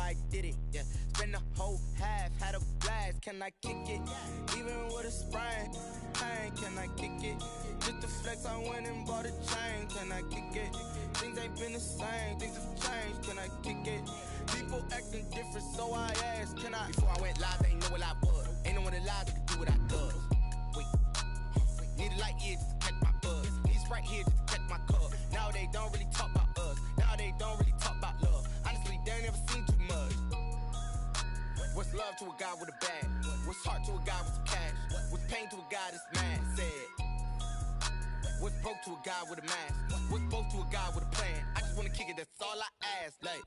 I did it, yeah. Spend the whole half, had a blast, can I kick it? Even with a sprain, pain, can I kick it? Just to flex, I went and bought a chain, can I kick it? Things ain't been the same, things have changed, can I kick it? People acting different, so I asked, can I? Before I went live, they ain't know what I was. Ain't no one alive that could do what I does. Wait, need a light year just to catch my buzz. Need Sprite here just to catch my cup. Now they don't really talk about us. Now they don't really talk about love. Honestly, they ain't never seen too much. What's love to a guy with a bag? What's heart to a guy with some cash? What's pain to a guy that's mad? Said. What's broke to a guy with a mask? What's both to a guy with a plan? I just wanna kick it, that's all I ask. Like,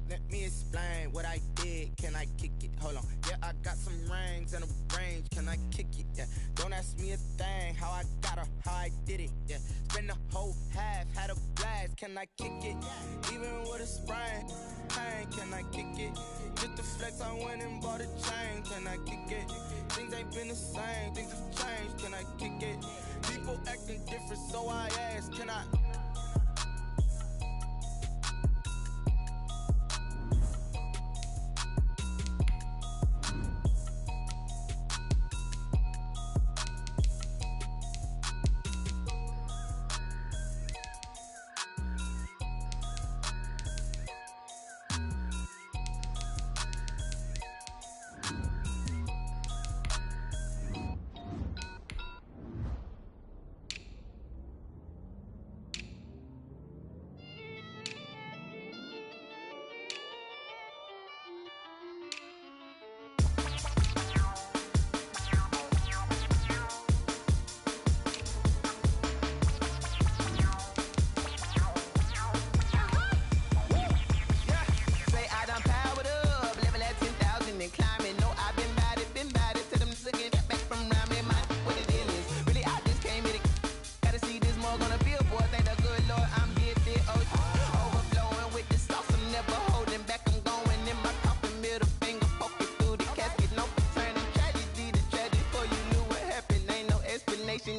let me explain what I did. Can I kick it? Hold on. Yeah, I got some rings and a range. Can I kick it? Yeah. Don't ask me a thing. How I got her, how I did it. Yeah. Spend the whole half, had a blast. Can I kick it? Even with a sprain, pain. Can I kick it? Just to flex, I went and bought a chain. Can I kick it? Things ain't been the same. Things have changed. Can I kick it? People acting different, so I ask. Can I?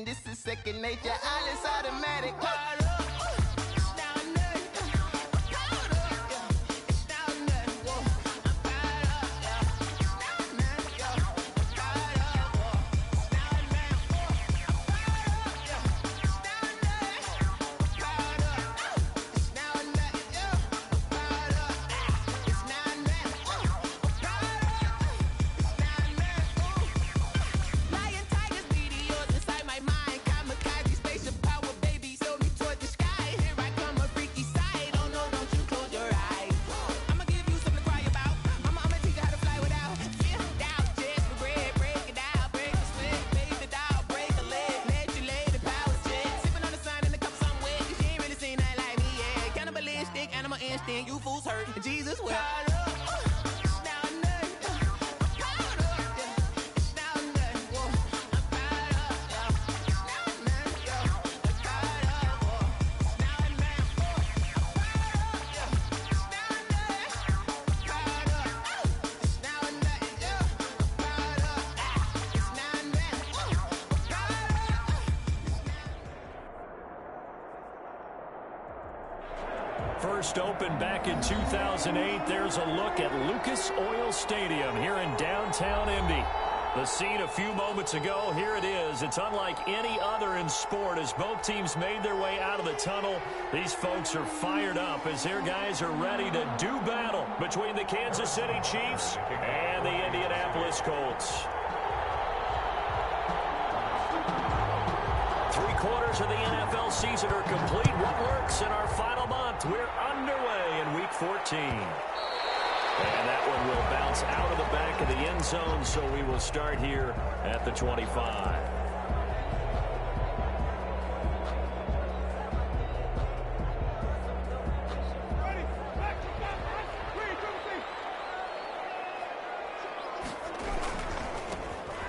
This is second nature, all is automatic. You fools hurt, Jesus will. First opened back in 2008. There's a look at Lucas Oil Stadium here in downtown Indy. The scene a few moments ago, here it is. It's unlike any other in sport as both teams made their way out of the tunnel. These folks are fired up as their guys are ready to do battle between the Kansas City Chiefs and the Indianapolis Colts. 3/4 of the NFL season are complete. What works in our final month? We're underway in Week 14. And that one will bounce out of the back of the end zone, so we will start here at the 25.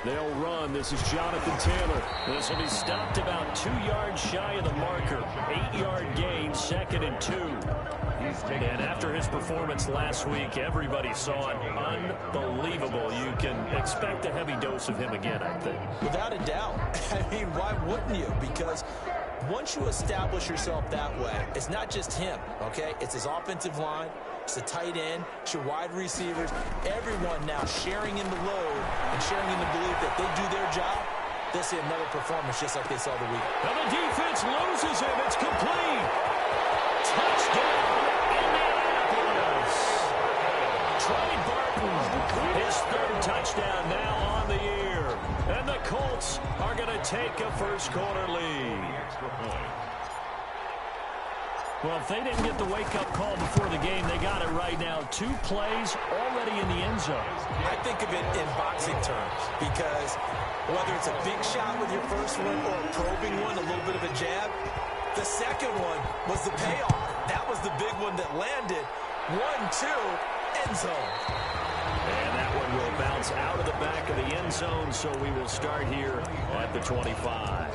They'll run. This is Jonathan Taylor. This will be stopped about 2 yards shy of the marker. 8-yard gain, 2nd and 2. And after his performance last week, everybody saw it. Unbelievable. You can expect a heavy dose of him again, I think. Without a doubt. I mean, why wouldn't you? Because once you establish yourself that way, it's not just him, okay? It's his offensive line, It's the tight end, it's your wide receivers, everyone now sharing in the load and sharing in the belief that they do their job, they'll see another performance just like they saw the week. And the defense loses him. It's complete. Touchdown, Indianapolis. Trey Burton, his third touchdown now on the year. And the Colts are going to take a first-quarter lead. Well, if they didn't get the wake-up call before the game, they got it right now. 2 plays already in the end zone. I think of it in boxing terms because whether it's a big shot with your first one or a probing one, a little bit of a jab, the second one was the payoff. That was the big one that landed. 1-2, end zone. And that one will bounce out of the back of the end zone, so we will start here at the 25.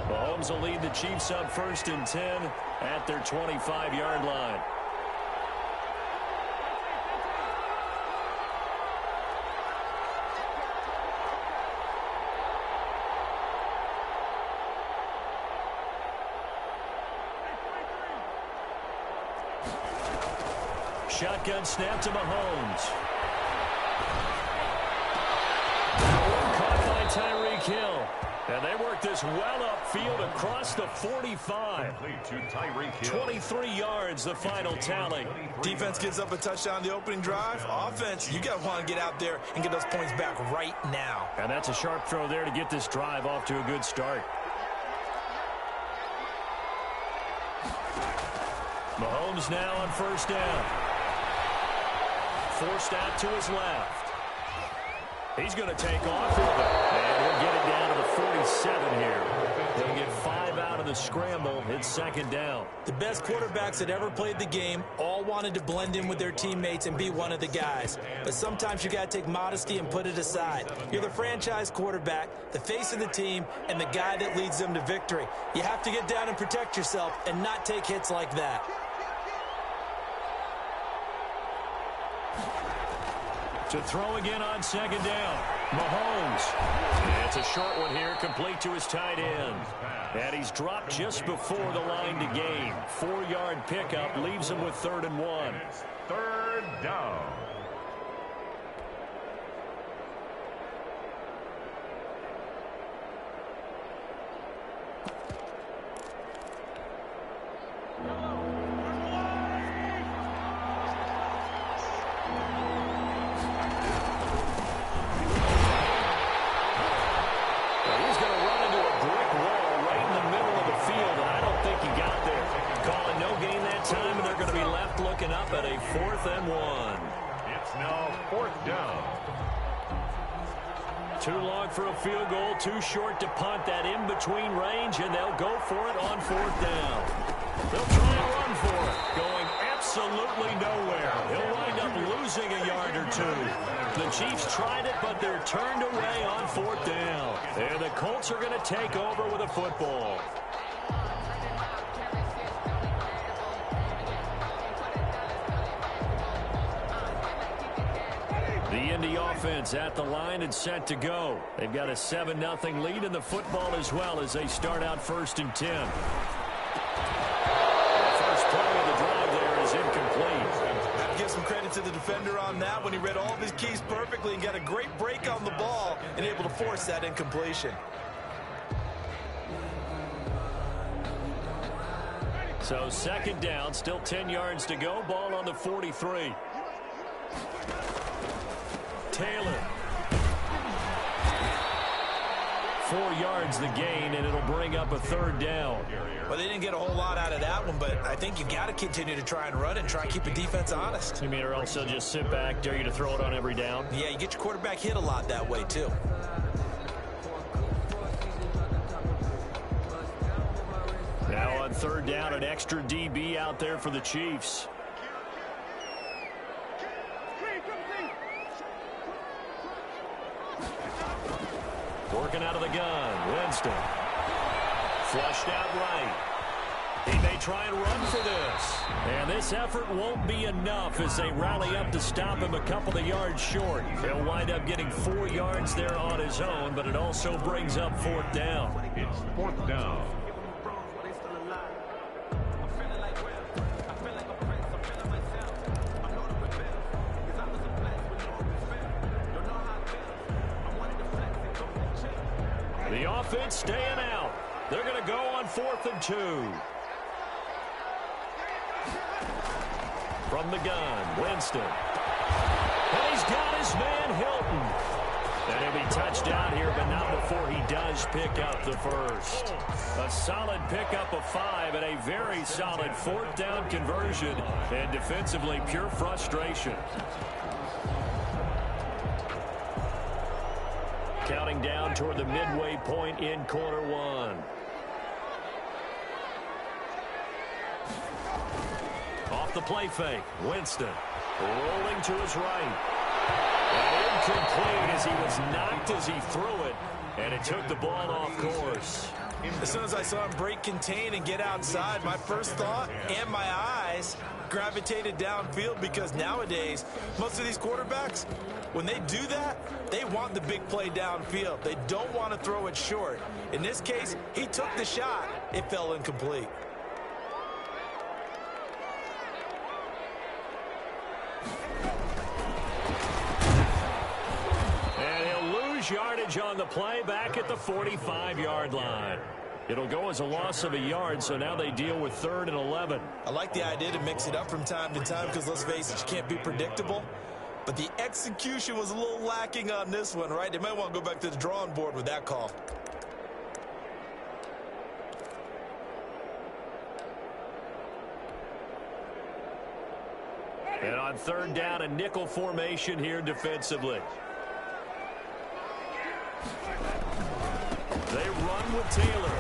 Mahomes will lead the Chiefs up 1st and 10 at their 25-yard line. Shotgun snap to Mahomes. Caught by Tyreek Hill. And they work this well upfield across the 45. 23 yards, the final tally. Defense gives up a touchdown the opening drive. Offense, you got to want to get out there and get those points back right now. And that's a sharp throw there to get this drive off to a good start. Mahomes now on 1st down. Forced out to his left. He's going to take off with it. And we'll get it down to the 47 here. They'll get 5 out of the scramble. It's 2nd down. The best quarterbacks that ever played the game all wanted to blend in with their teammates and be one of the guys. But sometimes you got to take modesty and put it aside. You're the franchise quarterback, the face of the team, and the guy that leads them to victory. You have to get down and protect yourself and not take hits like that. To throw again on 2nd down. Mahomes. And it's a short one here, complete to his tight end. And he's dropped just before the line to gain. 4-yard pickup leaves him with 3rd and 1. 3rd down. Up at a 4th and 1. It's now 4th down. Too long for a field goal, too short to punt. That in-between range, and they'll go for it on 4th down. They'll try and run for it, going absolutely nowhere. He'll wind up losing a yard or 2. The Chiefs tried it, but they're turned away on 4th down. And the Colts are going to take over with a football. The Indy offense at the line and set to go. They've got a 7-0 lead in the football as well as they start out 1st and 10. The first play of the drive there is incomplete. I have to give some credit to the defender on that when he read all of his keys perfectly and got a great break on the ball and able to force that incompletion. So 2nd down, still 10 yards to go. Ball on the 43. Taylor. 4 yards the gain, and it'll bring up a 3rd down. Well, they didn't get a whole lot out of that one, but I think you got to continue to try and run and try and keep the defense honest. You mean, or else they'll just sit back, dare you to throw it on every down? Yeah, you get your quarterback hit a lot that way, too. Now on 3rd down, an extra DB out there for the Chiefs. Working out of the gun. Winston. Flushed out right. He may try and run for this. And this effort won't be enough as they rally up to stop him a couple of yards short. He'll wind up getting 4 yards there on his own, but it also brings up 4th down. It's 4th down. The offense staying out. They're going to go on 4th and 2. From the gun, Winston. And he's got his man, Hilton. And he'll be touched out here, but not before he does pick up the first. A solid pickup of 5 and a very solid 4th down conversion. And defensively, pure frustration. Counting down toward the midway point in quarter 1. Off the play fake, Winston rolling to his right. And incomplete as he was knocked as he threw it, and it took the ball off course. As soon as I saw him break contain and get outside, my first thought and my eyes gravitated downfield, because nowadays, most of these quarterbacks, when they do that, they want the big play downfield. They don't want to throw it short. In this case, he took the shot. It fell incomplete. And he'll lose yardage on the play back at the 45-yard line. It'll go as a loss of a yard, so now they deal with 3rd and 11. I like the idea to mix it up from time to time because, let's face it, you can't be predictable. But the execution was a little lacking on this one, right? They might want to go back to the drawing board with that call. And on 3rd down, a nickel formation here defensively. They run with Taylor.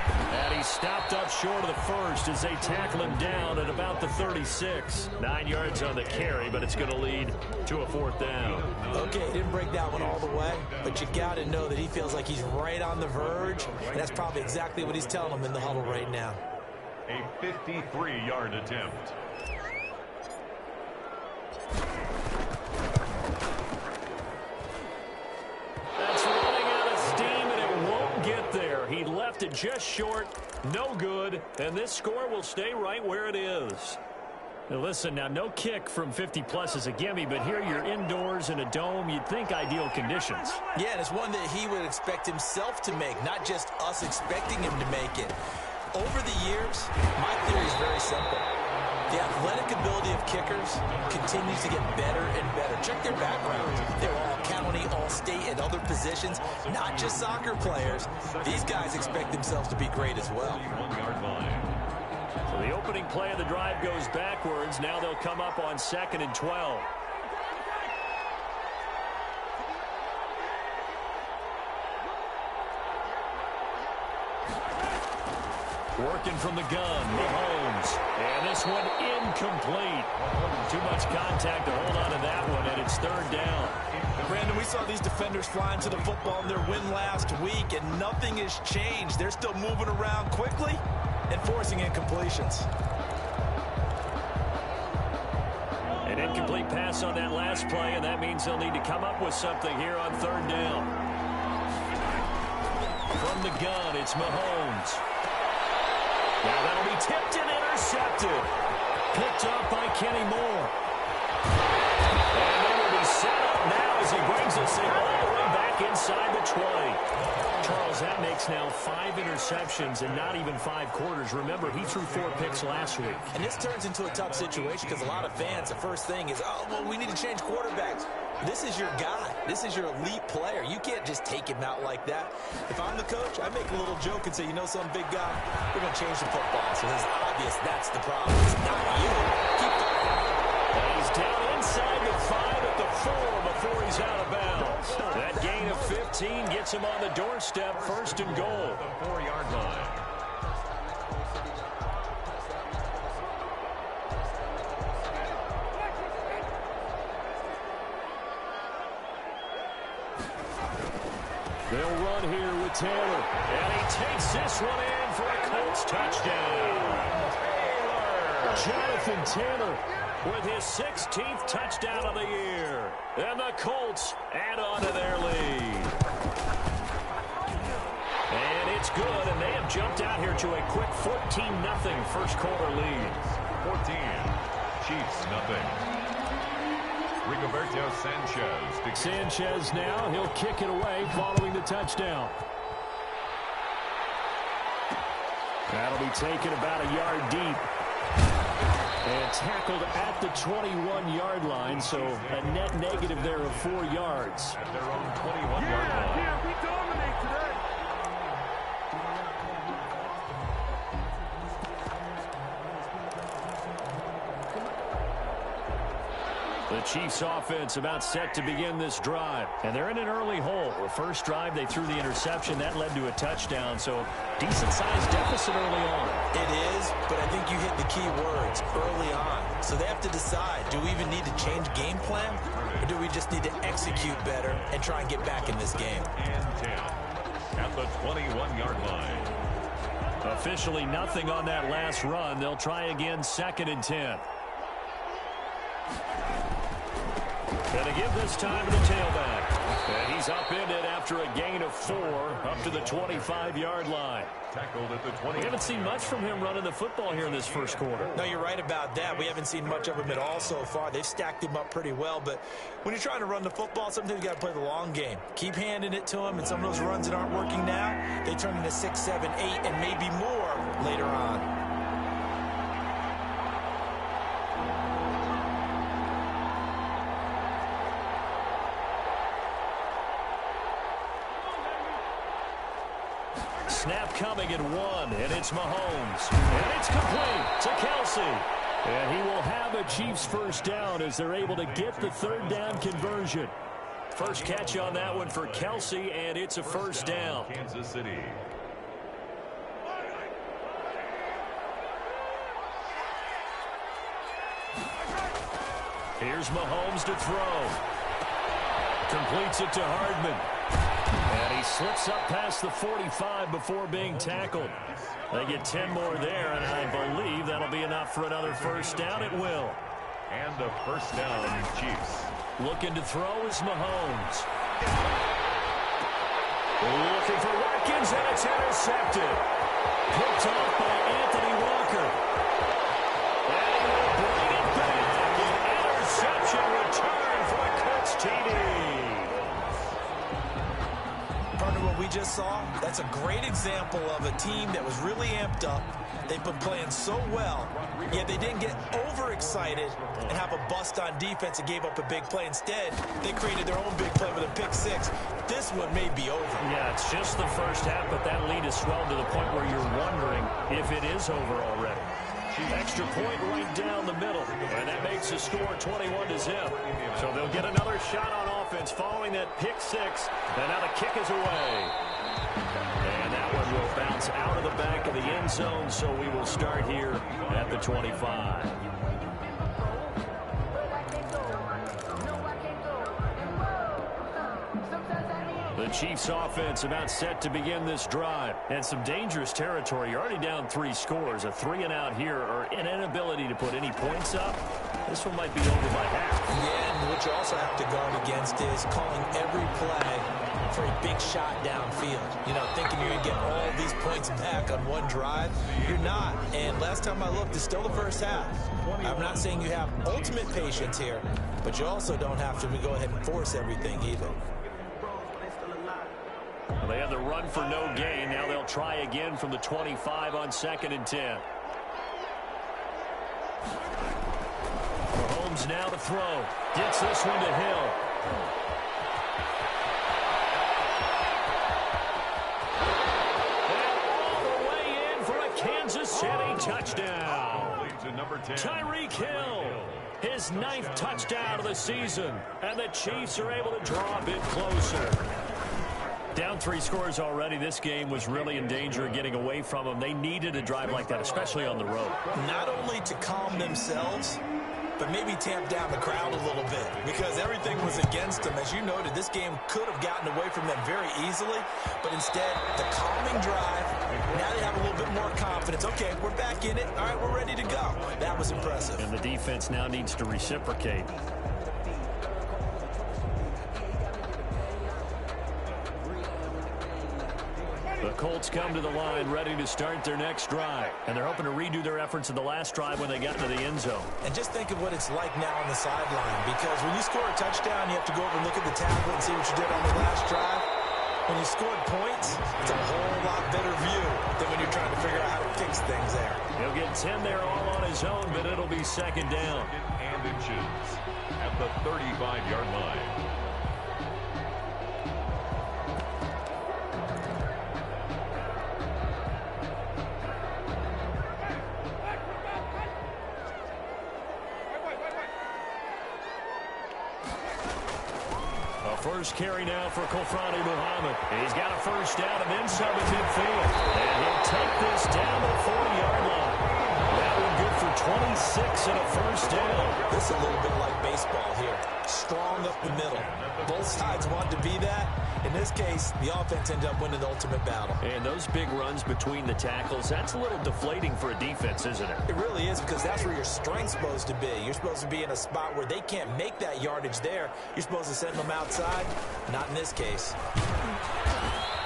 And he's stopped up short of the first as they tackle him down at about the 36. 9 yards on the carry, but it's going to lead to a 4th down. Okay, he didn't break that one all the way, but you got to know that he feels like he's right on the verge, and that's probably exactly what he's telling him in the huddle right now. A 53-yard attempt. That's running out of steam, and it won't get there. He left it just short, no good, and this score will stay right where it is. Now listen, now no kick from 50-plus is a gimme, but here you're indoors in a dome. You'd think ideal conditions. Yeah, and it's one that he would expect himself to make, not just us expecting him to make it. Over the years, my theory is very simple. The athletic ability of kickers continues to get better and better. Check their backgrounds. They're all county, all state, and other positions, not just soccer players. These guys expect themselves to be great as well. 1-yard line. So the opening play of the drive goes backwards. Now they'll come up on 2nd and 12. Working from the gun, Mahomes. And this one incomplete. Too much contact to hold on to that one, and it's 3rd down. Brandon, we saw these defenders flying to the football in their win last week, and nothing has changed. They're still moving around quickly and forcing incompletions. An incomplete pass on that last play, and that means they'll need to come up with something here on 3rd down. From the gun, it's Mahomes. Now that'll be tipped and intercepted. Picked up by Kenny Moore. And they will be set up now as he brings this thing all the way back inside the 20. Charles, that makes now 5 interceptions in not even 5 quarters. Remember, he threw 4 picks last week. And this turns into a tough situation because a lot of fans, the first thing is, oh, well, we need to change quarterbacks. This is your guy. This is your elite player. You can't just take him out like that. If I'm the coach, I make a little joke and say, you know some big guy, we're going to change the football. So it's obvious that's the problem. It's not you. Keep firing. And he's down inside the 5 at the 4 before he's out of bounds. That gain of 15 gets him on the doorstep, 1st and goal. The 4-yard line. They'll run here with Taylor. And he takes this one in for a Colts touchdown. Jonathan Taylor with his 16th touchdown of the year. And the Colts add on to their lead. And it's good, and they have jumped out here to a quick 14-0 first quarter lead. 14, Chiefs nothing. Rigoberto Sanchez. Sanchez now, he'll kick it away following the touchdown. That'll be taken about a yard deep. And tackled at the 21-yard line, so a net negative there of 4 yards. At their own 21-yard line. Yeah, we dominate today. The Chiefs offense about set to begin this drive. And they're in an early hole. The first drive, they threw the interception. That led to a touchdown. So decent-sized deficit early on. It is, but I think you hit the key words, early on. So they have to decide, do we even need to change game plan? Or do we just need to execute better and try and get back in this game? And 10 at the 21-yard line. Officially nothing on that last run. They'll try again 2nd and 10. Going to give this time to the tailback. And he's upended after a gain of 4 up to the 25-yard line. Tackled at the 20. We haven't seen much from him running the football here in this first quarter. No, you're right about that. We haven't seen much of him at all so far. They've stacked him up pretty well, but when you're trying to run the football, sometimes you got to play the long game. Keep handing it to him, and some of those runs that aren't working now, they turn into 6, 7, 8, and maybe more later on. Snap coming at 1, and it's Mahomes. And it's complete to Kelsey. And he will have a Chiefs first down as they're able to get the 3rd down conversion. First catch on that one for Kelsey, and it's a first down. Kansas City. Here's Mahomes to throw. Completes it to Hardman. And he slips up past the 45 before being tackled. They get 10 more there, and I believe that'll be enough for another first down. It will. And a first down, Chiefs. Looking to throw is Mahomes. Looking for Watkins, and it's intercepted. Picked off by Anthony Walker. And we'll bring it back. An interception return for a Colts TD. What we just saw, that's a great example of a team that was really amped up. They've been playing so well, yet they didn't get overexcited and have a bust on defense and gave up a big play. Instead, they created their own big play with a pick 6. This one may be over. Yeah, it's just the first half, but that lead has swelled to the point where you're wondering if it is over already. Extra point right down the middle, and that makes the score 21-0. So they'll get another shot on offense following that pick 6, and now the kick is away. And that one will bounce out of the back of the end zone, so we will start here at the 25. The Chiefs offense about set to begin this drive. And some dangerous territory. You're already down 3 scores. A 3-and-out here, or an inability to put any points up. This one might be over by half. Yeah, and what you also have to guard against is calling every play for a big shot downfield. You know, thinking you're going to get all these points back on one drive. You're not. And last time I looked, it's still the first half. I'm not saying you have ultimate patience here, but you also don't have to go ahead and force everything either. Well, they had the run for no gain. Now they'll try again from the 25 on 2nd and 10. Mahomes now to throw. Gets this one to Hill. And all the way in for a Kansas City touchdown. Tyreek Hill. His 9th touchdown of the season. And the Chiefs are able to draw a bit closer. Down 3 scores already. This game was really in danger of getting away from them. They needed a drive like that, especially on the road. Not only to calm themselves, but maybe tamp down the crowd a little bit because everything was against them. As you noted, this game could have gotten away from them very easily, but instead, the calming drive, now they have a little bit more confidence. Okay, we're back in it. All right, we're ready to go. That was impressive. And the defense now needs to reciprocate. The Colts come to the line ready to start their next drive. And they're hoping to redo their efforts in the last drive when they got into the end zone. And just think of what it's like now on the sideline, because when you score a touchdown, you have to go over and look at the tablet and see what you did on the last drive. When you scored points, it's a whole lot better view than when you're trying to figure out how to fix things there. He'll get 10 there all on his own, but it'll be second down. And inches at the 35-yard line. First carry now for Kofrani Muhammad. He's got a first down and then some at midfield. And he'll take this down to the 40-yard line. That one good for 26 and a first down. This is a little bit like baseball here. Strong up the middle. Both sides want to be that. In this case, the offense ended up winning the ultimate battle. And those big runs between the tackles, that's a little deflating for a defense, isn't it? It really is, because that's where your strength's supposed to be. You're supposed to be in a spot where they can't make that yardage there. You're supposed to send them outside. Not in this case.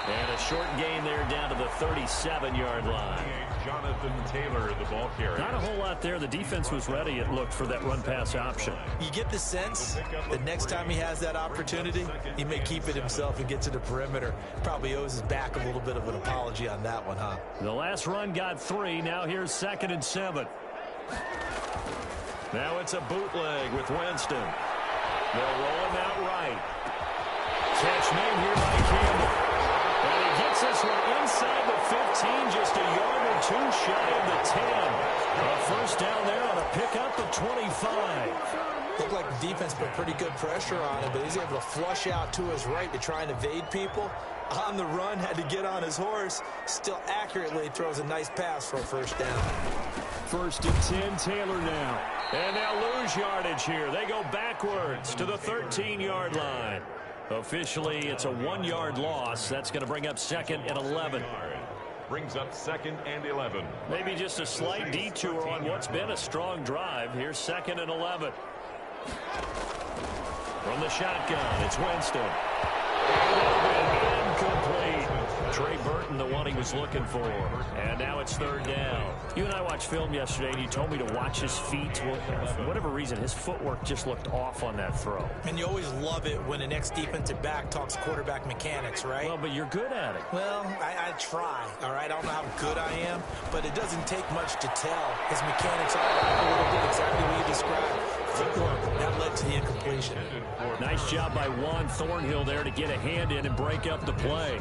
And a short gain there down to the 37-yard line. Jonathan Taylor, the ball carrier. Not a whole lot there. The defense was ready, it looked, for that run-pass option. You get the sense that next time he has that opportunity, he may keep it himself and get to the perimeter. Probably owes his back a little bit of an apology on that one, huh? The last run got 3. Now here's 2nd and 7. Now it's a bootleg with Winston. They'll roll him out right. Catch made here by Campbell. And he gets this one inside the 15, just a yard or 2 shy of the 10. A first down there on a pickup of 25. Looked like the defense put pretty good pressure on him, but he's able to flush out to his right to try and evade people. On the run, had to get on his horse. Still accurately throws a nice pass for a first down. 1st and 10, Taylor now. And they'll lose yardage here. They go backwards to the 13-yard line. Officially, it's a 1-yard loss. That's going to bring up 2nd and 11. Brings up 2nd and 11. Maybe just a slight detour on what's been a strong drive. Here's 2nd and 11. From the shotgun, it's Winston. Incomplete. Trey Burton, the one he was looking for. And now it's 3rd down. You and I watched film yesterday, and you told me to watch his feet. Well, for whatever reason, his footwork just looked off on that throw. And you always love it when an ex-defensive back talks quarterback mechanics, right? Well, but you're good at it. Well, I try, all right? I don't know how good I am, but it doesn't take much to tell. His mechanics are a little bit exactly what you described. Footwork, that led to the incompletion. Nice job by Juan Thornhill there to get a hand in and break up the play.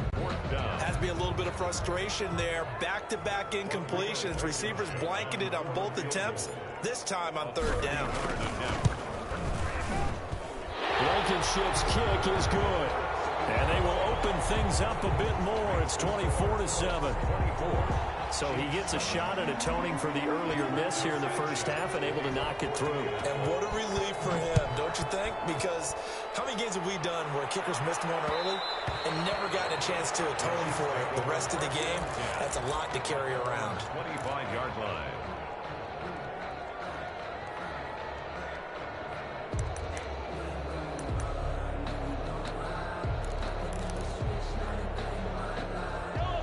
Has to be a little bit of frustration there. Back-to-back incompletions. Receivers blanketed on both attempts, this time on 3rd down. Blankenship's kick is good. And they will open things up a bit more. It's 24-7. So he gets a shot at atoning for the earlier miss here in the first half and able to knock it through. And what a relief for him, don't you think? Because how many games have we done where kickers missed one early and never gotten a chance to atone for it the rest of the game? That's a lot to carry around. 25-yard line.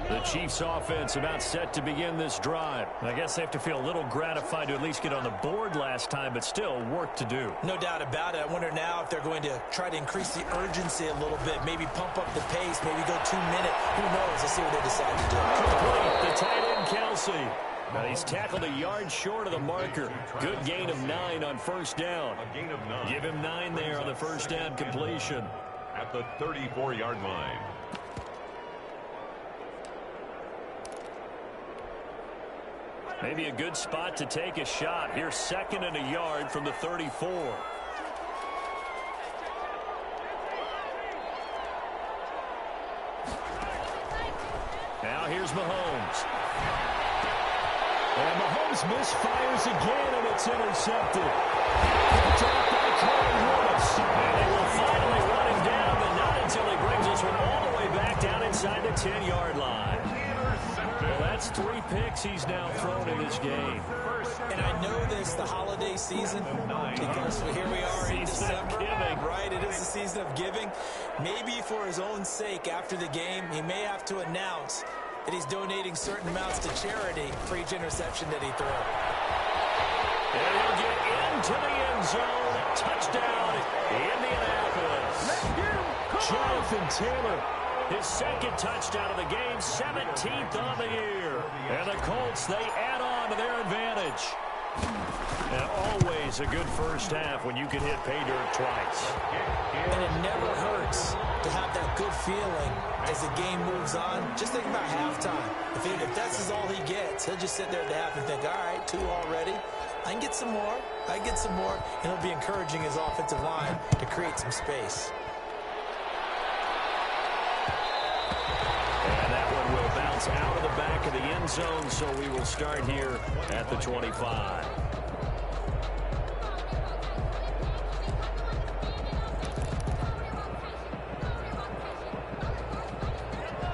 The Chiefs offense about set to begin this drive. I guess they have to feel a little gratified to at least get on the board last time, but still work to do. No doubt about it. I wonder now if they're going to try to increase the urgency a little bit, maybe pump up the pace, maybe go 2 minute. Who knows? Let's see what they decide to do. Complete. The tight end, Kelsey. Now he's tackled a yard short of the marker. Good gain of 9 on first down. A gain of 9. Give him 9 there on the first down completion. At the 34-yard line. Maybe a good spot to take a shot. Here's 2nd and a yard from the 34. Now here's Mahomes. And Mahomes misfires again, and it's intercepted. Picked up by Corey Lewis. And they will finally run him down, but not until he brings this one all the way back down inside the 10-yard line. Well, that's 3 picks he's now thrown in this game. And I know this, the holiday season, because here we are in December, right? It is the season of giving. Maybe for his own sake, after the game, he may have to announce that he's donating certain amounts to charity for each interception that he throws. And he'll get into the end zone. Touchdown, Indianapolis. Jonathan Taylor, his second touchdown of the game, 17th on the year. And the Colts, they add on to their advantage. Now, always a good first half when you can hit pay dirt twice. And it never hurts to have that good feeling as the game moves on. Just think about halftime. If that's all he gets, he'll just sit there at the half and think, all right, 2 already. I can get some more. I can get some more. And he'll be encouraging his offensive line to create some space. And that one will bounce out of the back of the end zone, so we will start here at the 25.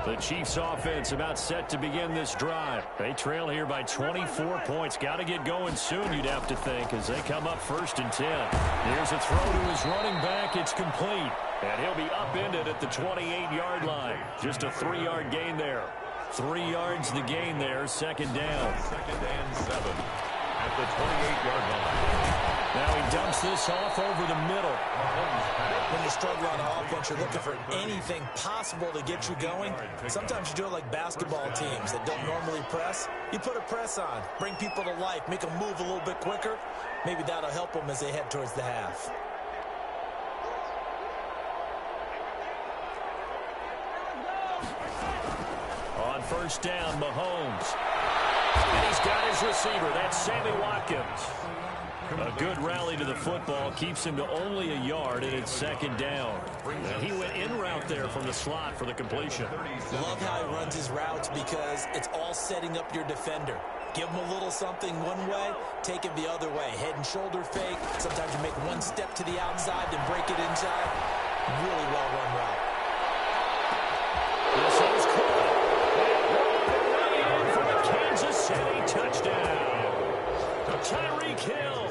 The Chiefs offense about set to begin this drive. They trail here by 24 points. Got to get going soon, you'd have to think, as they come up 1st and 10. Here's a throw to his running back. It's complete. And he'll be upended at the 28-yard line. Just a 3-yard gain there. 3 yards the gain there. 2nd down. 2nd and 7 at the 28-yard line. Now he dumps this off over the middle. When you struggle on offense, you're looking for anything possible to get you going. Sometimes you do it like basketball teams that don't normally press. You put a press on, bring people to life, make them move a little bit quicker. Maybe that'll help them as they head towards the half. On 1st down, Mahomes. And he's got his receiver. That's Sammy Watkins. A good rally to the football keeps him to only a yard, and it's 2nd down. And he went in route there from the slot for the completion. Love how he runs his routes because it's all setting up your defender. Give him a little something one way, take it the other way. Head and shoulder fake. Sometimes you make one step to the outside, then break it inside. Really well-run route. This is caught. For a Kansas City touchdown. Tyreek Hill,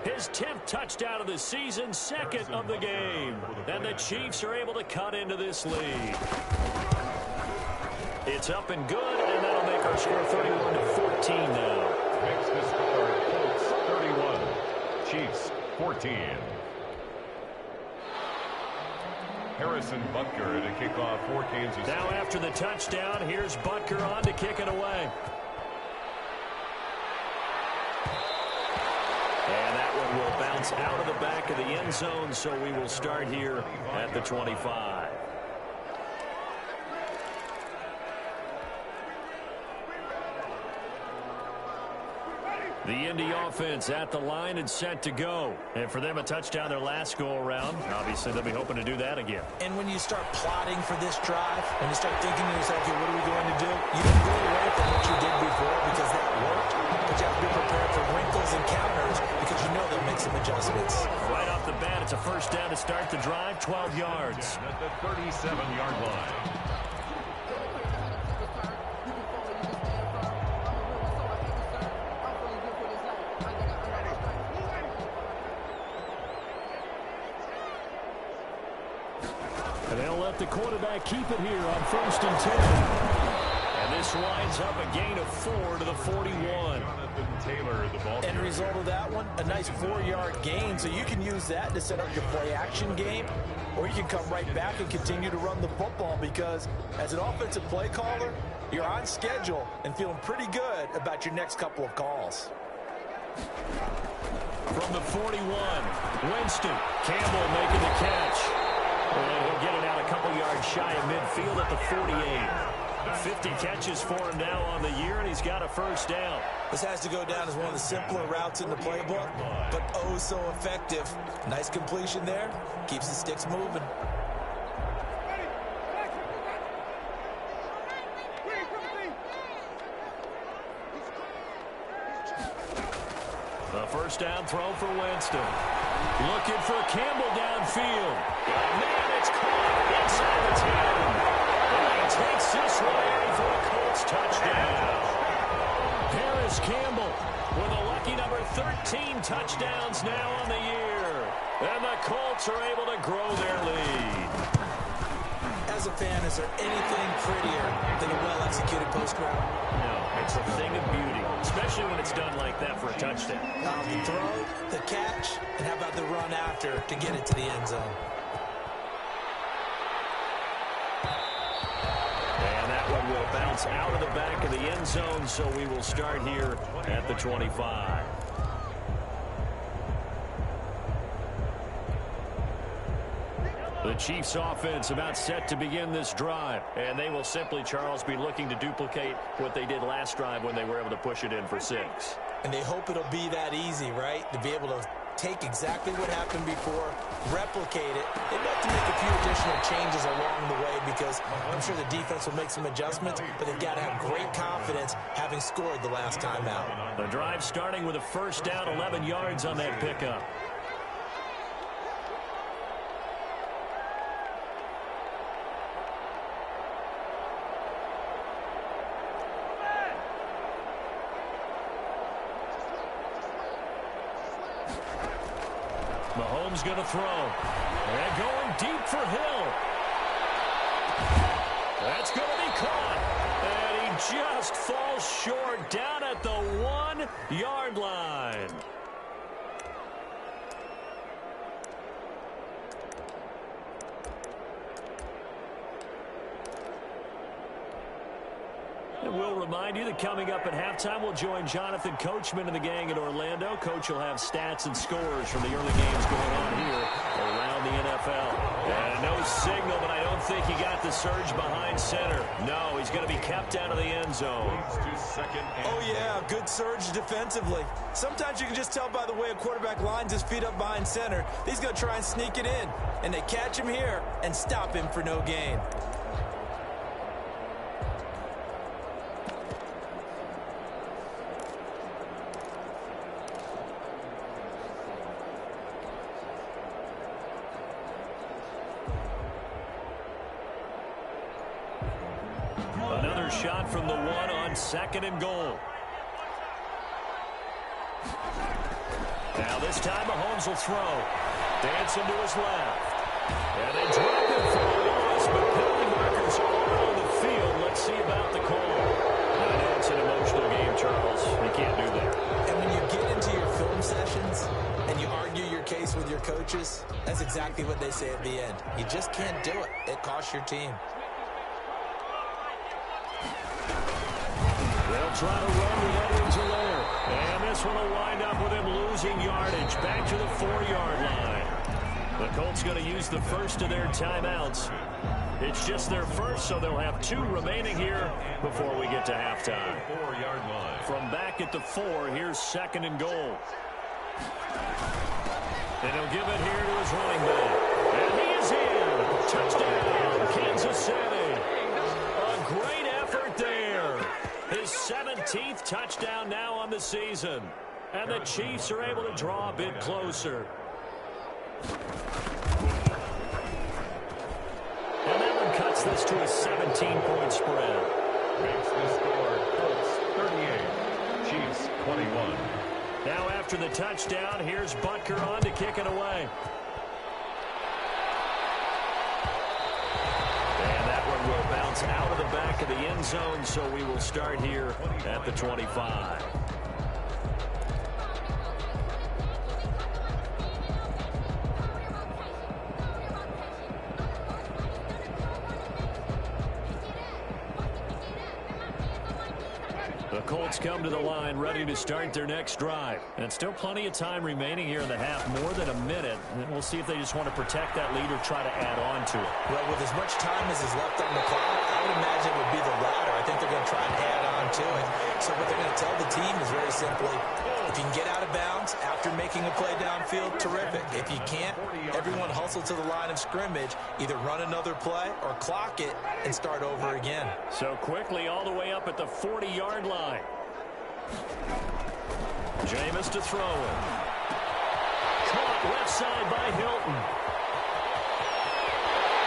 his 10th touchdown of the season, 2nd of the game. And the Chiefs are able to cut into this lead. It's up and good, and that'll make our score 31-14 now. Makes the score Colts 31, Chiefs 14. Harrison Butker to kick off for Kansas City. Now after the touchdown, here's Butker on to kick it away. And that one will bounce out of the back of the end zone, so we will start here at the 25. The Indy offense at the line and set to go. And for them, a touchdown their last go-around. Obviously, they'll be hoping to do that again. And when you start plotting for this drive, when you start thinking to yourself, okay, what are we going to do? You don't go away from what you did before because that worked. But you have to be prepared for wrinkles and counters because you know they'll make some adjustments. Right off the bat, it's a 1st down to start the drive, 12 yards. At the 37-yard line. And they'll let the quarterback keep it here on 1st and 10. And this winds up a gain of 4 to the 41. Taylor, the ball. End result of that one, a nice 4-yard gain. So you can use that to set up your play-action game, or you can come right back and continue to run the football because as an offensive play caller, you're on schedule and feeling pretty good about your next couple of calls. From the 41, Winston. Campbell making the catch. And he'll get it out a couple yards shy of midfield at the 48. 50 catches for him now on the year, and he's got a 1st down. This has to go down as one of the simpler routes in the playbook, but oh so effective. Nice completion there. Keeps the sticks moving. A first down throw for Winston. Looking for Campbell downfield. Man, it's caught inside the 10. And he takes this one in for a Colts touchdown. Harris Campbell with a lucky number 13 touchdowns now on the year. And the Colts are able to grow their lead. As a fan, is there anything prettier than a well-executed post route? No, it's a thing of beauty, especially when it's done like that for a touchdown. The throw, the catch, and how about the run after to get it to the end zone? And that one will bounce out of the back of the end zone, so we will start here at the 25. The Chiefs offense about set to begin this drive. And they will simply, Charles, be looking to duplicate what they did last drive when they were able to push it in for 6. And they hope it'll be that easy, right? To be able to take exactly what happened before, replicate it. They'd have to make a few additional changes along the way because I'm sure the defense will make some adjustments, but they've got to have great confidence having scored the last time out. The drive starting with a first down, 11 yards on that pickup. Mahomes going to throw. And going deep for Hill. That's going to be caught. And he just falls short down at the 1-yard line. And we'll remind you that coming up at halftime, we'll join Jonathan Coachman and the gang in Orlando. Coach will have stats and scores from the early games going on here around the NFL. And no signal, but I don't think he got the surge behind center. No, he's going to be kept out of the end zone. Oh, yeah, good surge defensively. Sometimes you can just tell by the way a quarterback lines his feet up behind center. He's going to try and sneak it in. And they catch him here and stop him for no gain. Another shot from the 1 on 2nd and goal. Now this time Mahomes will throw. Dancing to his left. And they drop him for a loss, but penalty markers are on the field. Let's see about the call. I know it's an emotional game, Charles. You can't do that. And when you get into your film sessions and you argue your case with your coaches, that's exactly what they say at the end. You just can't do it. It costs your team. They'll try to run with Edwards-Helaire. And this one will wind up with him losing yardage back to the 4-yard line. The Colts going to use the first of their timeouts. It's just their first, so they'll have 2 remaining here before we get to halftime. 4-yard line. From back at the 4, here's 2nd and goal. And he'll give it here to his running back. And he is in. Touchdown, Kansas City. A great effort there. His 17th touchdown now on the season. And the Chiefs are able to draw a bit closer. And that one cuts this to a 17-point spread. Makes the score Colts 38, Chiefs 21. Now after the touchdown, here's Butker on to kick it away. And that one will bounce out of the back of the end zone, so we will start here at the 25. The Colts come to the line ready to start their next drive. And still plenty of time remaining here in the half, more than a minute. And we'll see if they just want to protect that lead or try to add on to it. Well, with as much time as is left on the clock, I would imagine it would be the latter. I think they're going to try and add on to it. So what they're going to tell the team is very simply, if you can get out of bounds after making a play downfield, terrific. If you can't, everyone hustle to the line of scrimmage, either run another play or clock it and start over again. So quickly all the way up at the 40-yard line. Jameis to throw it. Caught left side by Hilton.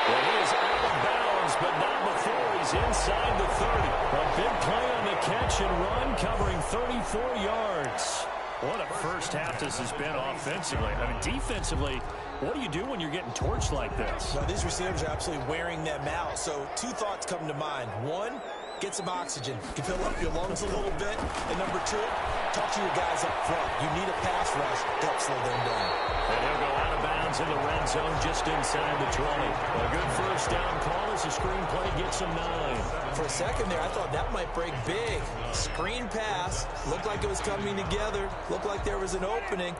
Well, he is out of bounds, but not before he's inside the 30. A big play on the catch and run, covering 34 yards. What a first half this has been offensively. I mean, defensively, what do you do when you're getting torched like this? Well, these receivers are absolutely wearing them out. So two thoughts come to mind. One, get some oxygen. You can fill up your lungs a little bit. And number two, talk to your guys up front. You need a pass rush to help slow them down. And he'll go out of bounds in the red zone just inside the 20. A good first down call as the screenplay gets him 9. For a second there, I thought that might break big. Screen pass. Looked like it was coming together. Looked like there was an opening.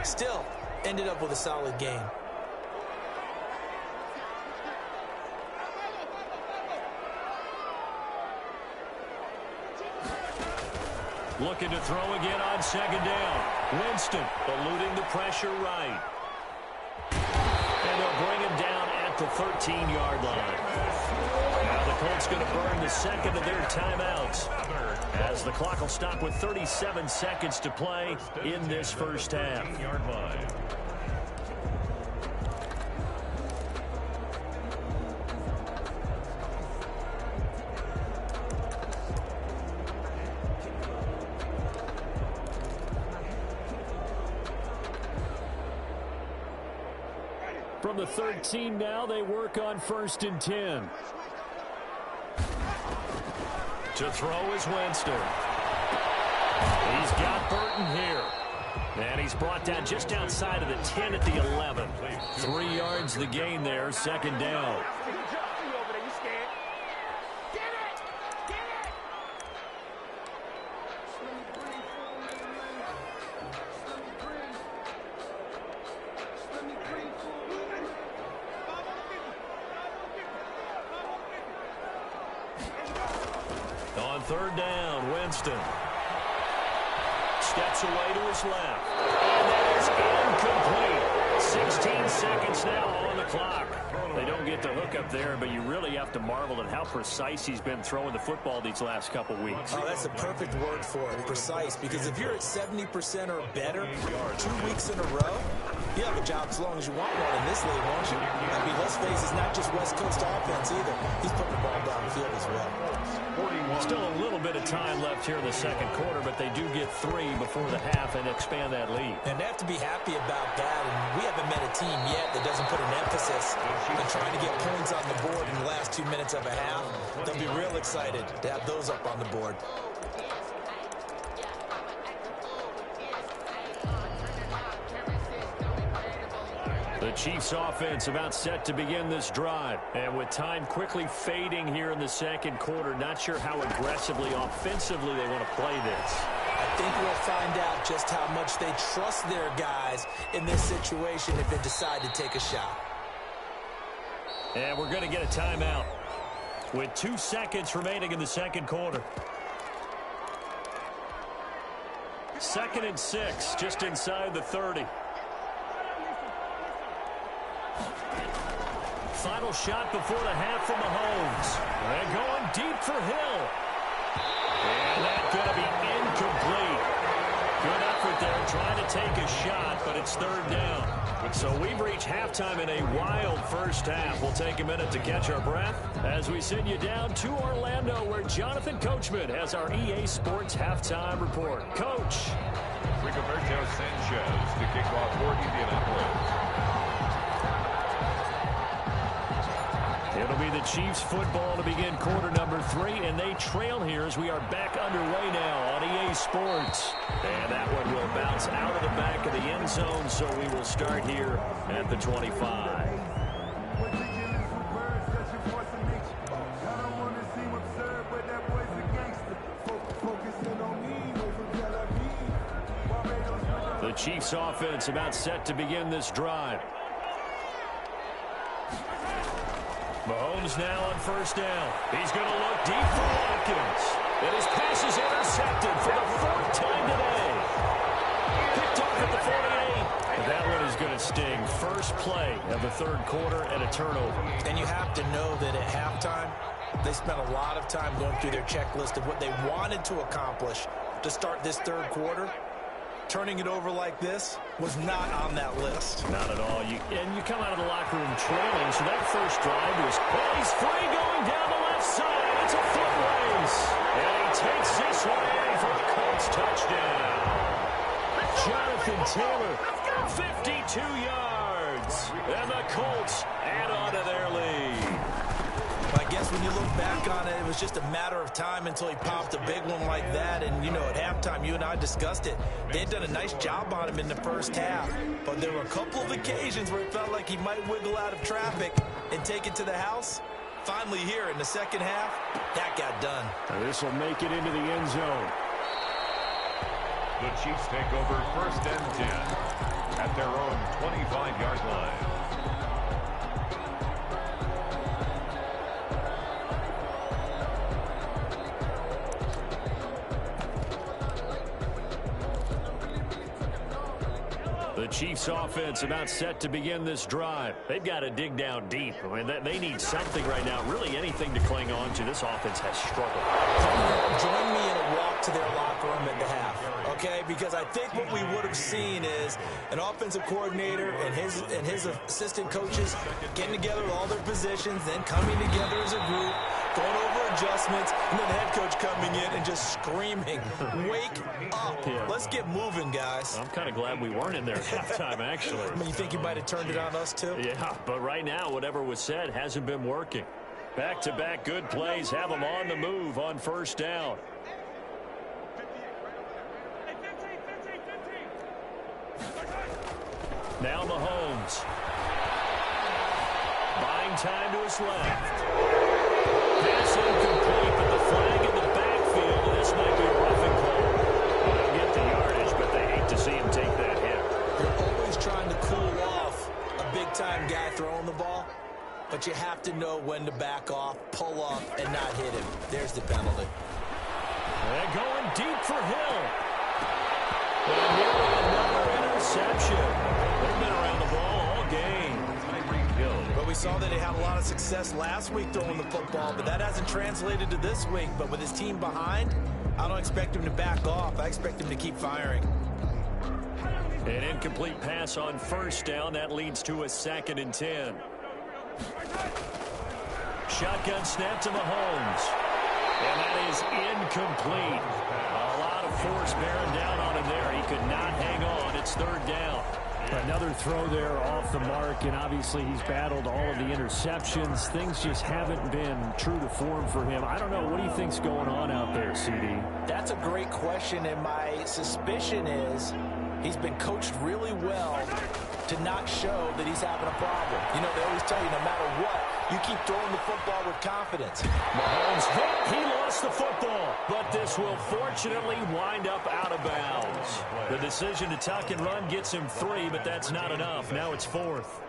Still, ended up with a solid game. Looking to throw again on second down. Winston eluding the pressure right. And they'll bring him down at the 13-yard line. Now the Colts going to burn the second of their timeouts, as the clock will stop with 37 seconds to play in this first half. From the 13 now, they work on 1st and 10. To throw is Winston. He's got Burton here. And he's brought down just outside of the 10 at the 11. 3 yards the gain there, second down. On 3rd down, Winston steps away to his left. And that is incomplete. 16 seconds now on the clock. They don't get the hook up there, but you really have to marvel at how precise he's been throwing the football these last couple weeks. Oh, that's the perfect word for it, precise, because if you're at 70% or better 2 weeks in a row, you have a job as long as you want one in this league, won't you? I mean, let's face it, it's not just West Coast offense either. He's putting the ball downfield as well. Still a little bit of time left here in the second quarter, but they do get 3 before the half and expand that lead. And they have to be happy about that. And we haven't met a team yet that doesn't put an emphasis on trying to get points on the board in the last 2 minutes of a half. They'll be real excited to have those up on the board. The Chiefs offense about set to begin this drive. And with time quickly fading here in the second quarter, not sure how aggressively, offensively they want to play this. I think we'll find out just how much they trust their guys in this situation if they decide to take a shot. And we're going to get a timeout with 2 seconds remaining in the second quarter. 2nd and 6, just inside the 30. Final shot before the half from Mahomes. And going deep for Hill. And that's going to be incomplete. Good effort there trying to take a shot, but it's 3rd down. So we've reached halftime in a wild first half. We'll take a minute to catch our breath as we send you down to Orlando, where Jonathan Coachman has our EA Sports halftime report. Coach. Rigoberto Sanchez to kick off for Indianapolis. It'll be the Chiefs football to begin quarter number 3, and they trail here as we are back underway now on EA Sports. And that one will bounce out of the back of the end zone, so we will start here at the 25. The Chiefs offense about set to begin this drive. Mahomes now on 1st down. He's going to look deep for Watkins. And his pass is intercepted for the 4th time today. Picked off at the 48. And that one is going to sting. First play of the 3rd quarter and a turnover. And you have to know that at halftime, they spent a lot of time going through their checklist of what they wanted to accomplish to start this third quarter. Turning it over like this was not on that list. Not at all. You come out of the locker room trailing, so that first drive was, well, he's free going down the left side. It's a foot race. And he takes this one in for a Colts touchdown. Jonathan Taylor, 52 yards. And the Colts add on to their lead. I guess when you look back on it, it was just a matter of time until he popped a big one like that. And, you know, at halftime, you and I discussed it. They had done a nice job on him in the first half. But there were a couple of occasions where it felt like he might wiggle out of traffic and take it to the house. Finally here in the second half, that got done. This will make it into the end zone. The Chiefs take over 1st and 10 at their own 25-yard line. The Chiefs offense about set to begin this drive. They've got to dig down deep. I mean, they need something right now, really anything to cling on to. This offense has struggled. Join me in a walk to their locker room at the half, okay? Because I think what we would have seen is an offensive coordinator and his assistant coaches getting together with all their positions, then coming together as a group, going over adjustments, and then the head coach coming in and just screaming, wake up. Yeah. Let's get moving, guys. I'm kind of glad we weren't in there at halftime, actually. I mean, you think you might have turned it on us, too? Yeah, but right now, whatever was said hasn't been working. Back-to-back good plays have them on the move on 1st down. Now Mahomes. Buying time to his left. Pass incomplete, but the flag in the backfield. This might be a roughing call. They'll get the yardage, but they hate to see him take that hit. You're always trying to cool off a big-time guy throwing the ball, but you have to know when to back off, pull up, and not hit him. There's the penalty. They're going deep for Hill. And nearly another interception. They've been around the ball all game. But we saw that he had a lot of success last week throwing the football, but that hasn't translated to this week. But with his team behind, I don't expect him to back off. I expect him to keep firing. An incomplete pass on 1st down. That leads to a 2nd and 10. Shotgun snap to Mahomes. And that is incomplete. A lot of force bearing down on him there. He could not hang on. It's 3rd down. Another throw there off the mark, and obviously he's battled all of the interceptions. Things just haven't been true to form for him. I don't know. What do you think's going on out there, CD? That's a great question, and my suspicion is he's been coached really well to not show that he's having a problem. You know, they always tell you no matter what, you keep throwing the football with confidence. Mahomes hit. He lost the football, but this will fortunately wind up out of bounds. The decision to tuck and run gets him 3, but that's not enough. Now it's 4th.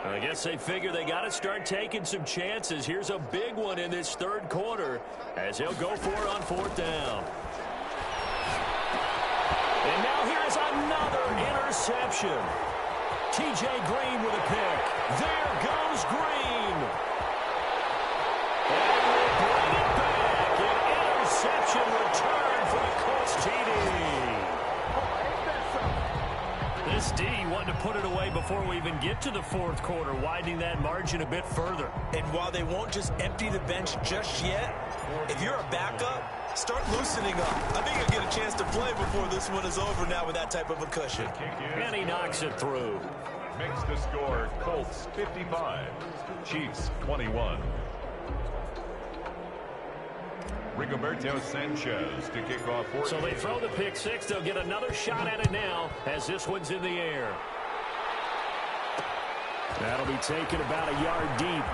I guess they figure they got to start taking some chances. Here's a big one in this 3rd quarter as he'll go for it on 4th down. And now here's another interception. T.J. Green with a pick. There goes Green. And they bring it back. An interception return for the Colts TD. This D wanting to put it away before we even get to the 4th quarter, widening that margin a bit further. And while they won't just empty the bench just yet, if you're a backup, start loosening up. I think you'll get a chance to play before this one is over now with that type of a cushion. And he knocks it through. Makes the score Colts 55, Chiefs 21. Rigoberto Sanchez to kick off. So they throw the pick 6. They'll get another shot at it now as this one's in the air. That'll be taken about a yard deep.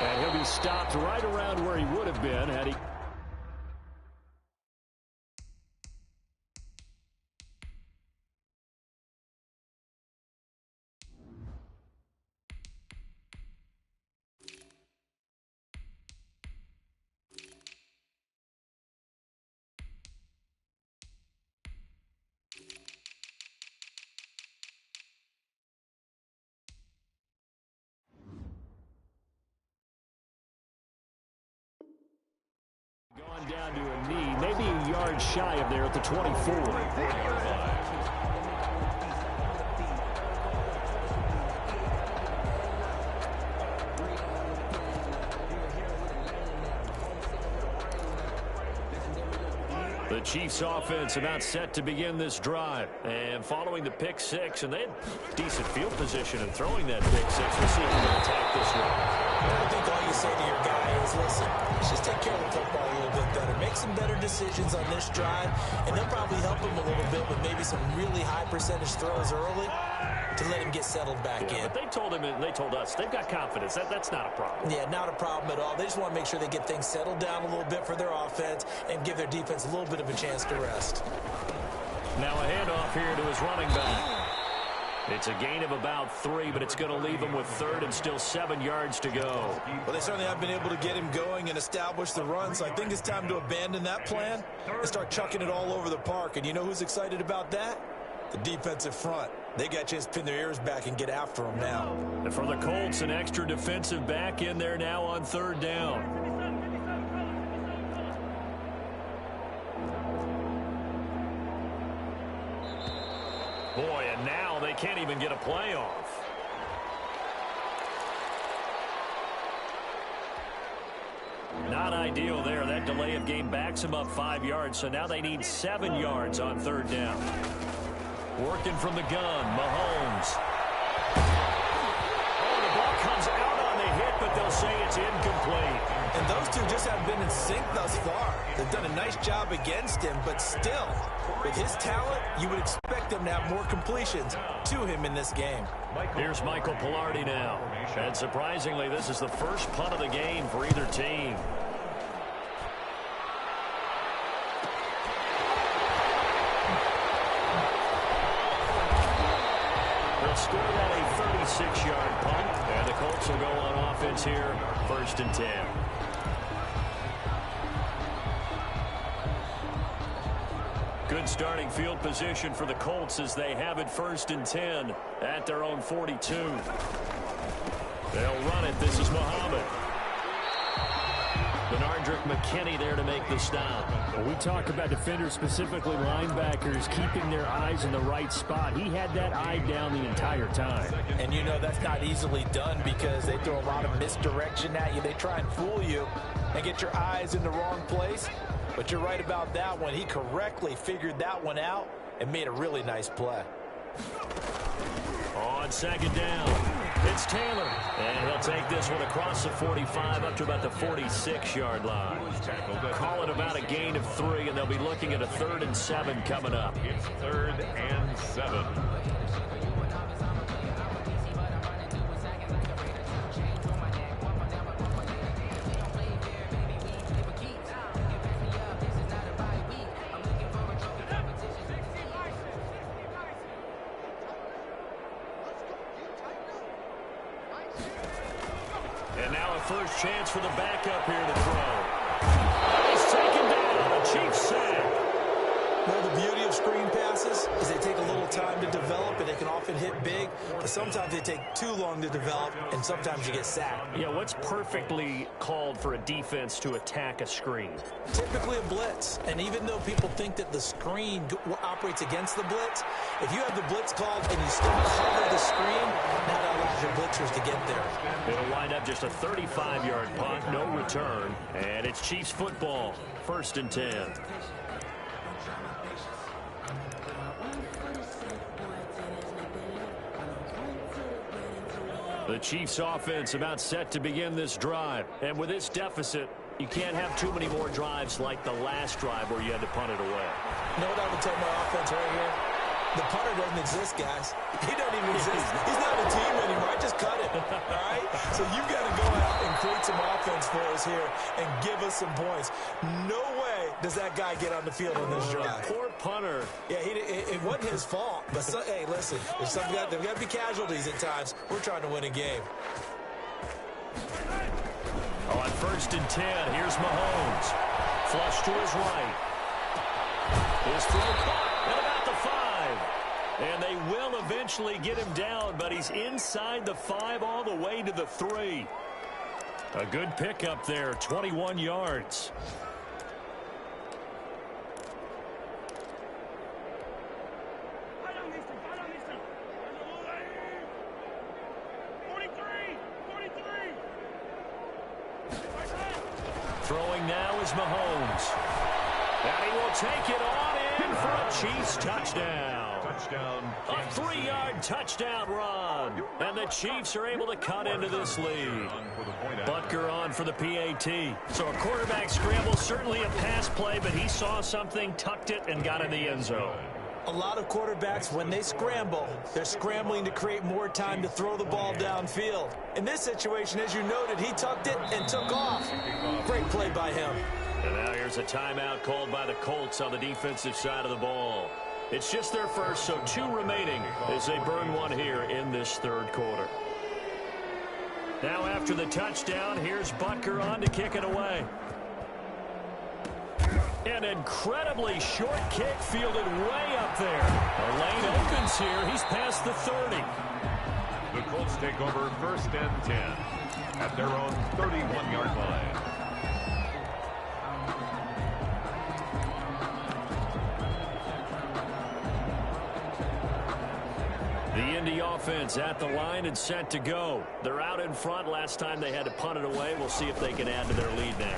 And he'll be stopped right around where he would have been had he... Down to a knee, maybe a yard shy of there at the 24. The Chiefs offense about set to begin this drive. And following the pick six, and they had decent field position in throwing that pick six. We'll see if they can attack this one. I think all you say to your guy is, listen, let's just take care of the football a little bit better. Make some better decisions on this drive, and they'll probably help him a little bit with maybe some really high percentage throws early to let him get settled back in. But they told him and they told us they've got confidence. That's not a problem. Yeah, not a problem at all. They just want to make sure they get things settled down a little bit for their offense and give their defense a little bit of a chance to rest. Now a handoff here to his running back. It's a gain of about 3, but it's going to leave him with third and still 7 yards to go. Well, they certainly have been able to get him going and establish the run, so I think it's time to abandon that plan and start chucking it all over the park. And you know who's excited about that? The defensive front. They got a chance to pin their ears back and get after him now. And for the Colts, an extra defensive back in there now on third down. Boy, and now they can't even get a play off. Not ideal there. That delay of game backs them up 5 yards, so now they need 7 yards on third down. Working from the gun, Mahomes. Oh, the ball comes out on the hit, but they'll say it's incomplete. And those two just have been in sync thus far. They've done a nice job against him, but still, with his talent, you would expect them to have more completions to him in this game. Here's Michael Pilardi now. And surprisingly, this is the first punt of the game for either team. They'll score that a 36-yard punt, and the Colts will go on offense here, 1st and 10. Good starting field position for the Colts as they have it 1st and 10 at their own 42. They'll run it. This is Muhammad. Benardrick McKinney there to make the stop. Well, we talk about defenders, specifically linebackers, keeping their eyes in the right spot. He had that eye down the entire time. And you know that's not easily done because they throw a lot of misdirection at you. They try and fool you and get your eyes in the wrong place. But you're right about that one. He correctly figured that one out and made a really nice play. On 2nd down, it's Taylor. And he'll take this one across the 45 up to about the 46-yard line. Call it about a gain of 3, and they'll be looking at a 3rd and 7 coming up. It's 3rd and 7. And now a first chance for the backup here to throw. He's taken down. A Chiefs sack. Well, the beauty of screen passes is they take a little time to develop, and they can often hit big, but sometimes they take too long to develop, and sometimes you get sacked. Yeah, what's perfectly called for a defense to attack a screen? Typically a blitz, and even though people think that the screen operates against the blitz, if you have the blitz called and you still cover the screen, now that allows your blitzers to get there. It'll wind up just a 35-yard punt, no return, and it's Chiefs football, 1st and 10. The Chiefs offense about set to begin this drive. And with this deficit, you can't have too many more drives like the last drive where you had to punt it away. You know what I would tell my offense right here? The punter doesn't exist, guys. He doesn't even exist. He's not a team anymore. I just cut him. All right? So you've got to go out and create some offense for us here and give us some points. No way does that guy get on the field on this drive. Poor punter. Yeah, it wasn't his fault. But, hey, listen, there's got to be casualties at times. We're trying to win a game. On 1st and 10, here's Mahomes. Flush to his right. His throw caught at about the 5. And they will eventually get him down, but he's inside the 5 all the way to the 3. A good pickup there, 21 yards. Throwing now is Mahomes. And he will take it on in for a Chiefs touchdown. A 3-yard touchdown run. And the Chiefs are able to cut into this lead. Butker on for the PAT. So a quarterback scramble, certainly a pass play, but he saw something, tucked it, and got in the end zone. A lot of quarterbacks, when they scramble, they're scrambling to create more time to throw the ball downfield. In this situation, as you noted, he tucked it and took off. Great play by him. And now here's a timeout called by the Colts on the defensive side of the ball. It's just their first, so 2 remaining as they burn one here in this third quarter. Now after the touchdown, here's Butker on to kick it away. An incredibly short kick fielded way up there. A lane opens here. He's past the 30. The Colts take over 1st and 10 at their own 31-yard line. The Indy offense at the line and set to go. They're out in front. Last time they had to punt it away. We'll see if they can add to their lead now.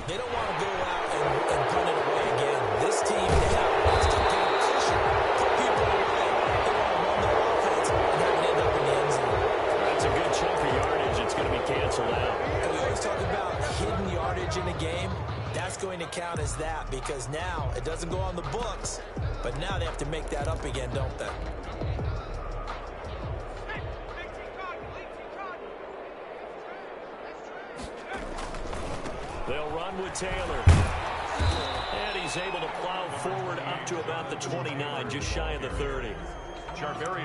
They don't want to go out and punt it away again. This team wants to gain cushion, put people away. They want to run their offense and have it end up in the end zone. That's a good chunk of yardage. It's going to be canceled out. And we always talk about hidden yardage in a game. That's going to count as that because now it doesn't go on the books, but now they have to make that up again, don't they? They'll run with Taylor. And he's able to plow forward up to about the 29, just shy of the 30.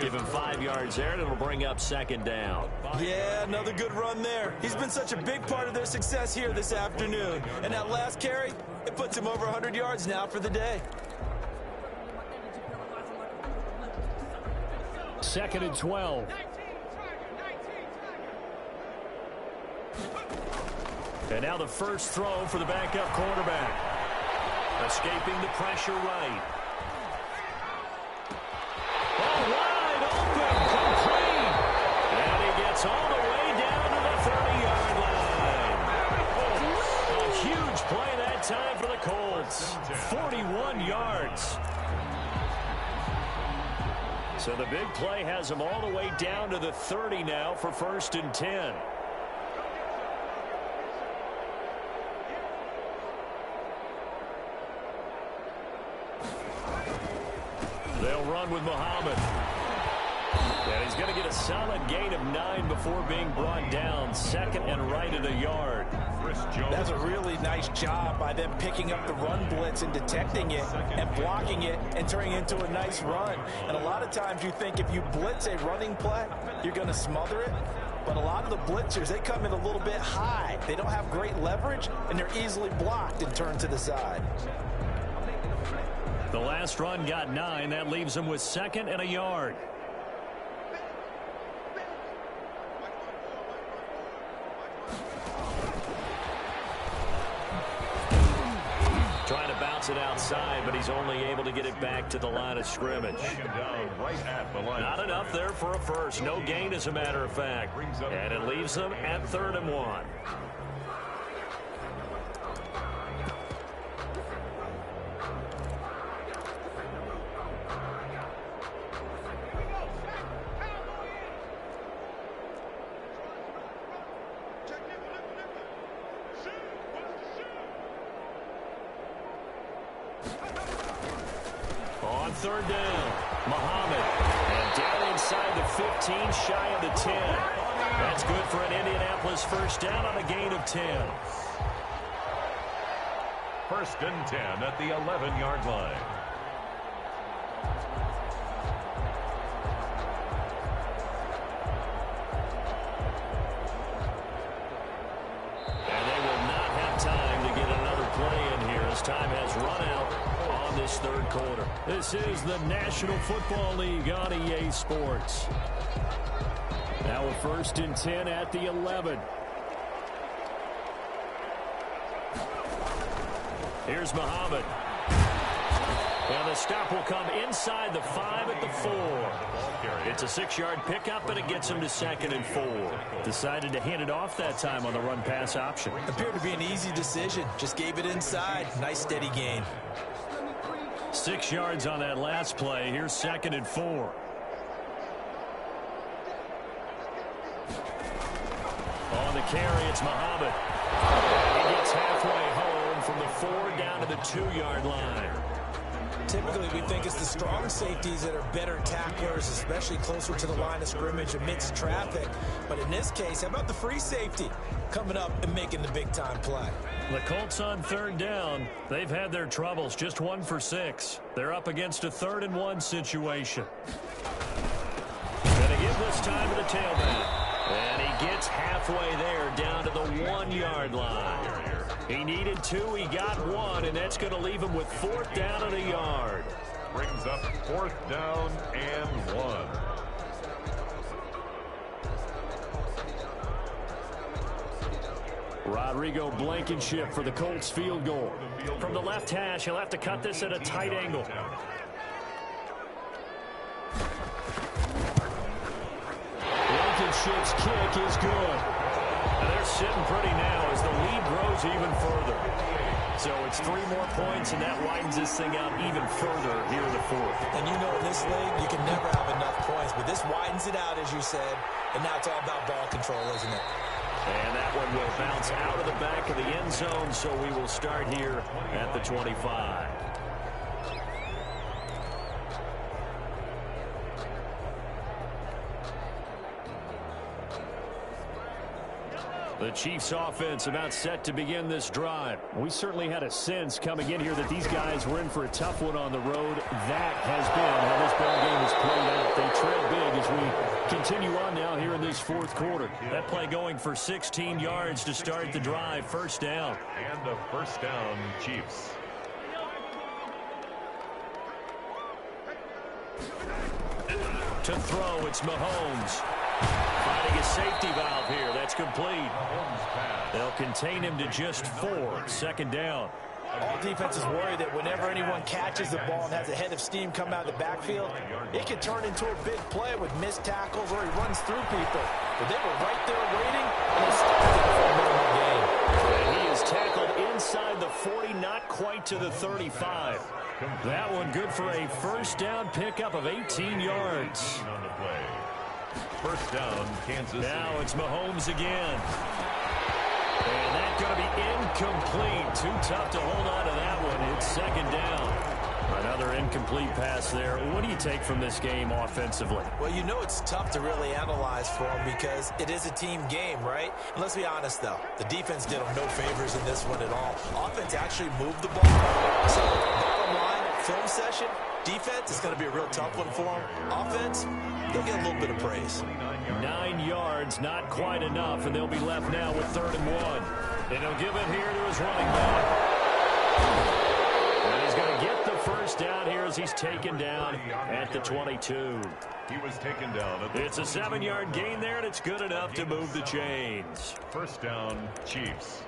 Give him 5 yards there, and it'll bring up 2nd down. Yeah, another good run there. He's been such a big part of their success here this afternoon. And that last carry, it puts him over 100 yards now for the day. 2nd and 12. And now the first throw for the backup quarterback. Escaping the pressure right. Oh, wide open, complete. And he gets all the way down to the 30-yard line. A huge play that time for the Colts. 41 yards. So the big play has him all the way down to the 30 now for 1st and 10. They'll run with Muhammad. And he's going to get a solid gain of 9 before being brought down. 2nd and right at a yard. That's a really nice job by them picking up the run blitz and detecting it and blocking it and turning it into a nice run. And a lot of times you think if you blitz a running play, you're going to smother it. But a lot of the blitzers, they come in a little bit high. They don't have great leverage, and they're easily blocked and turned to the side. The last run got 9. That leaves him with 2nd and a yard. Trying to bounce it outside, but he's only able to get it back to the line of scrimmage. Not enough there for a first. No gain, as a matter of fact. And it leaves them at 3rd and 1. On 3rd down, Muhammad. And down inside the 15, shy of the 10. That's good for an Indianapolis first down on a gain of 10. 1st and 10 at the 11-yard line. And they will not have time to get another play in here as time has run out on this 3rd quarter. This is the National Football League on EA Sports. Now a 1st and 10 at the 11. Here's Muhammad. And the stop will come inside the 5 at the 4. It's a 6-yard pickup, and it gets him to 2nd and 4. Decided to hand it off that time on the run-pass option. Appeared to be an easy decision. Just gave it inside. Nice steady gain. 6 yards on that last play. Here's 2nd and 4. On the carry, it's Muhammad. He gets halfway home from the 4 down to the 2-yard line. Typically, we think it's the strong safeties that are better tacklers, especially closer to the line of scrimmage amidst traffic. But in this case, how about the free safety coming up and making the big-time play? The Colts on 3rd down. They've had their troubles, just 1 for 6. They're up against a 3rd and 1 situation. Gonna give this time to the tailback. And he gets halfway there down to the 1-yard line. He needed 2, he got 1, and that's going to leave him with 4th down and a yard. Brings up 4th down and 1. Rodrigo Blankenship for the Colts field goal. From the left hash, he'll have to cut this at a tight angle. Blankenship's kick is good. And they're sitting pretty now as the lead grows even further. So it's 3 more points, and that widens this thing out even further here in the 4th. And you know in this league, you can never have enough points, but this widens it out, as you said, and now it's all about ball control, isn't it? And that one will bounce out of the back of the end zone, so we will start here at the 25. The Chiefs offense about set to begin this drive. We certainly had a sense coming in here that these guys were in for a tough one on the road. That has been how this ball game has played out. They trail big as we continue on now here in this 4th quarter. That play going for 16 yards to start the drive. 1st down. And a 1st down, Chiefs. To throw, it's Mahomes. Finding a safety valve here. That's complete. They'll contain him to just 4. 2nd down. All defenses worry that whenever anyone catches the ball and has a head of steam come out of the backfield, it can turn into a big play with missed tackles or he runs through people. But they were right there waiting, and he stopped it for a minimal gain. And he is tackled inside the 40, not quite to the 35. That one good for a 1st down pickup of 18 yards. On the play. 1st down, Kansas City. Now it's Mahomes again. And that's going to be incomplete. Too tough to hold on to that one. It's 2nd down. Another incomplete pass there. What do you take from this game offensively? Well, you know it's tough to really analyze for them because it is a team game, right? And let's be honest, though. The defense did them no favors in this one at all. Offense actually moved the ball. So, bottom line, film session, defense is going to be a real tough one for them. Offense, they'll get a little bit of praise. 9 yards, not quite enough, and they'll be left now with 3rd and 1. And he'll give it here to his running back. And he's going to get the 1st down here as he's taken down at the 22. He was taken down. It's a 7-yard gain there, and it's good enough to move the chains. 1st down, Chiefs.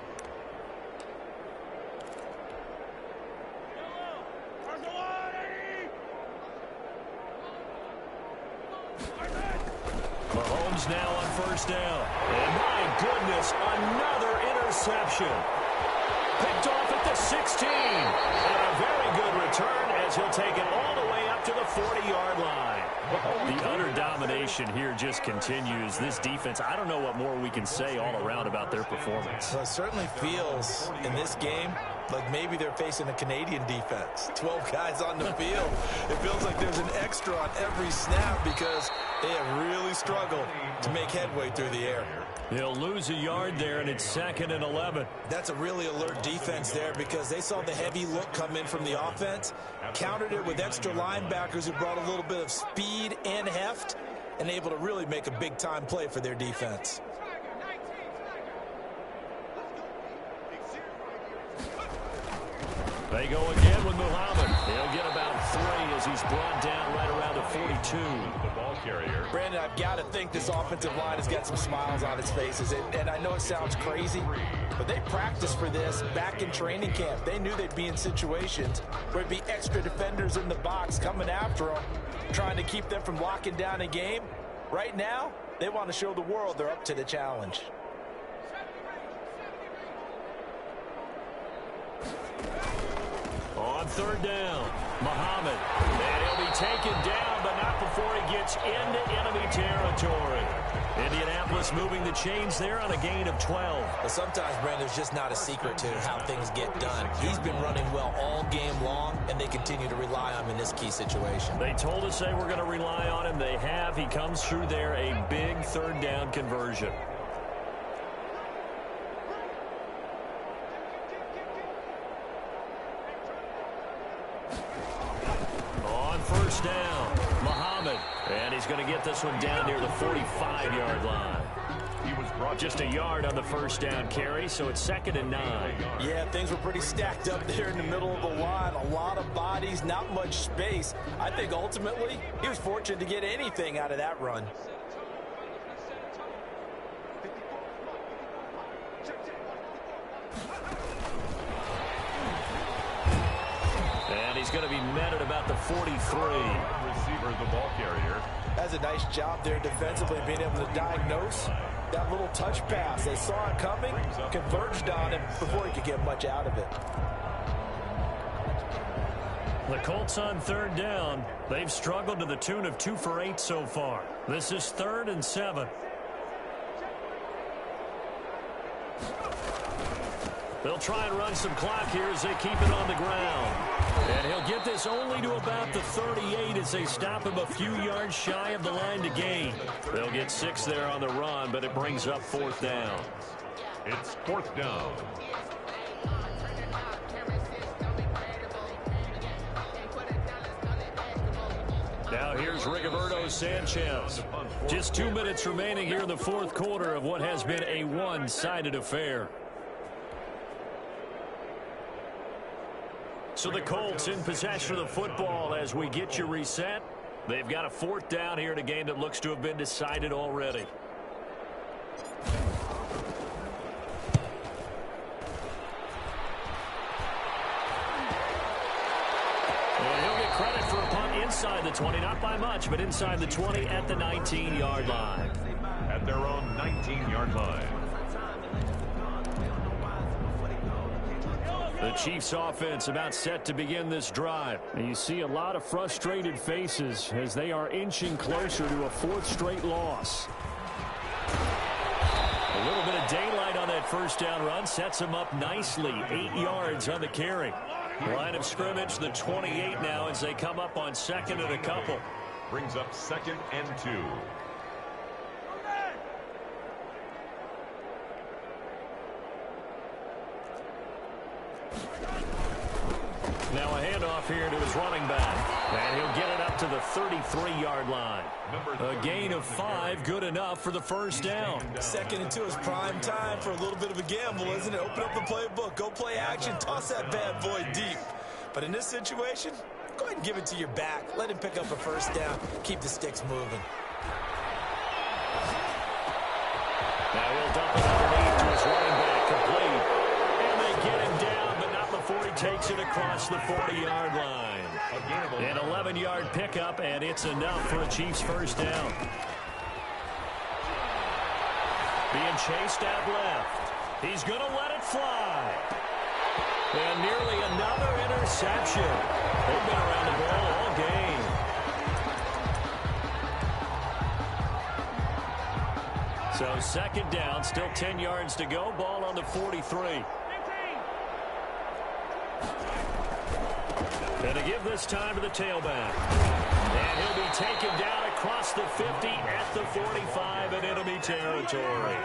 Mahomes now on 1st down. And my goodness, another interception. Picked off at the 16. And a very good return as he'll take it all the way up to the 40-yard line. The utter domination here just continues. This defense, I don't know what more we can say all around about their performance. Well, it certainly feels in this game like maybe they're facing a Canadian defense. 12 guys on the field. It feels like there's an extra on every snap because they have really struggled to make headway through the air. They'll lose a yard there, and it's 2nd and 11. That's a really alert defense there because they saw the heavy look come in from the offense, countered it with extra linebackers who brought a little bit of speed and heft, and able to really make a big-time play for their defense. They go again with Muhammad. He'll get about 3 as he's brought down right around the 42. The ball carrier. Brandon, I've got to think this offensive line has got some smiles on its faces. And I know it sounds crazy, but they practiced for this back in training camp. They knew they'd be in situations where there'd be extra defenders in the box coming after them, trying to keep them from locking down a game. Right now, they want to show the world they're up to the challenge. On third down, Muhammad. And he'll be taken down, but not before he gets into enemy territory. Indianapolis moving the chains there on a gain of 12. But sometimes, Brandon, there's just not a secret to how things get done. He's been running well all game long, and they continue to rely on him in this key situation. They told us they were going to rely on him. They have. He comes through there, a big third down conversion. First down, Muhammad. And he's going to get this one down near the 45-yard line. He was brought just a yard on the first down carry, so it's 2nd and 9. Yeah, things were pretty stacked up there in the middle of the line. A lot of bodies, not much space. I think ultimately he was fortunate to get anything out of that run. And he's going to be met at about the 43. receiver, the ball carrier. That's a nice job there defensively, being able to diagnose that little touch pass. They saw it coming, converged on him before he could get much out of it. The Colts on third down. They've struggled to the tune of 2 for 8 so far. This is 3rd and 7. They'll try and run some clock here as they keep it on the ground. And he'll get this only to about the 38 as they stop him a few yards shy of the line to gain. They'll get 6 there on the run, but it brings up 4th down. It's 4th down. Now here's Rigoberto Sanchez. Just 2 minutes remaining here in the 4th quarter of what has been a one-sided affair. So the Colts in possession of the football as we get you reset. They've got a 4th down here in a game that looks to have been decided already. And he'll get credit for a punt inside the 20, not by much, but inside the 20 at the 19-yard line. At their own 19-yard line. The Chiefs offense about set to begin this drive. And you see a lot of frustrated faces as they are inching closer to a 4th straight loss. A little bit of daylight on that first down run sets them up nicely. 8 yards on the carry. Line of scrimmage, the 28 now as they come up on 2nd and a couple. Brings up 2nd and 2. Now a handoff here to his running back. And he'll get it up to the 33-yard line. A gain of 5, good enough for the first down. 2nd and 2 is prime time for a little bit of a gamble, isn't it? Open up the playbook, go play action, toss that bad boy deep. But in this situation, go ahead and give it to your back. Let him pick up a first down. Keep the sticks moving. Now he'll dump it underneath to his running back, complete. And they get him down, but not before he takes it across the 40-yard line. An 11-yard pickup, and it's enough for a Chiefs first down. Being chased out left. He's going to let it fly. And nearly another interception. They've been around the ball all game. So 2nd down, still 10 yards to go. Ball on the 43. And to give this time to the tailback. And he'll be taken down across the 50 at the 45 in enemy territory.